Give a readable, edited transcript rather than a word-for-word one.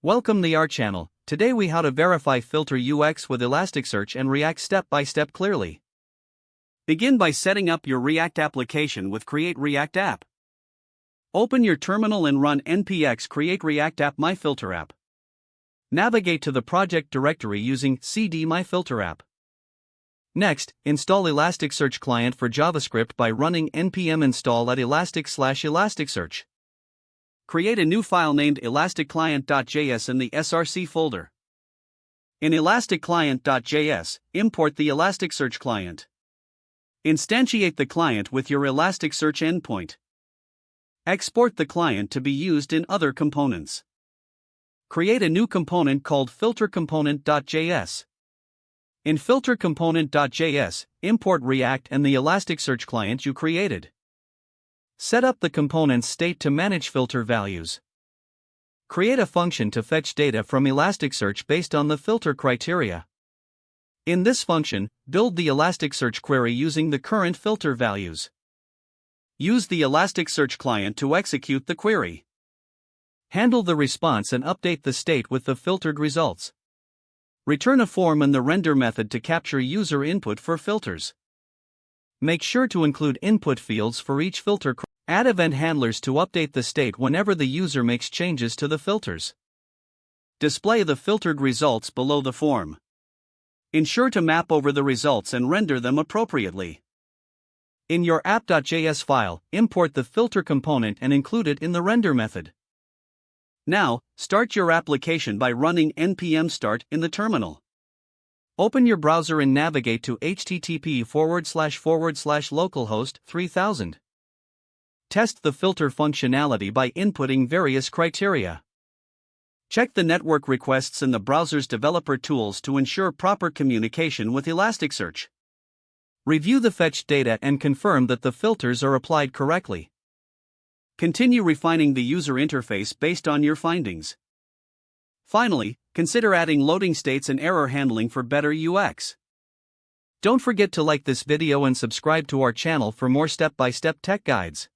Welcome to our channel. Today we how to verify filter UX with Elasticsearch and React step by step clearly. Begin by setting up your React application with Create React App. Open your terminal and run npx create react app myfilter app. Navigate to the project directory using cd myfilter app. Next, install Elasticsearch client for JavaScript by running npm install at elastic/elasticsearch. Create a new file named elasticClient.js in the src folder. In elasticClient.js, import the Elasticsearch client. Instantiate the client with your Elasticsearch endpoint. Export the client to be used in other components. Create a new component called filterComponent.js. In filterComponent.js, import React and the Elasticsearch client you created. Set up the component's state to manage filter values. Create a function to fetch data from Elasticsearch based on the filter criteria. In this function, build the Elasticsearch query using the current filter values. Use the Elasticsearch client to execute the query. Handle the response and update the state with the filtered results. Return a form in the render method to capture user input for filters. Make sure to include input fields for each filter. Add event handlers to update the state whenever the user makes changes to the filters. Display the filtered results below the form. Ensure to map over the results and render them appropriately. In your app.js file, import the filter component and include it in the render method. Now, start your application by running npm start in the terminal. Open your browser and navigate to http://localhost 3000. Test the filter functionality by inputting various criteria. Check the network requests in the browser's developer tools to ensure proper communication with Elasticsearch. Review the fetched data and confirm that the filters are applied correctly. Continue refining the user interface based on your findings. Finally, consider adding loading states and error handling for better UX. Don't forget to like this video and subscribe to our channel for more step-by-step tech guides.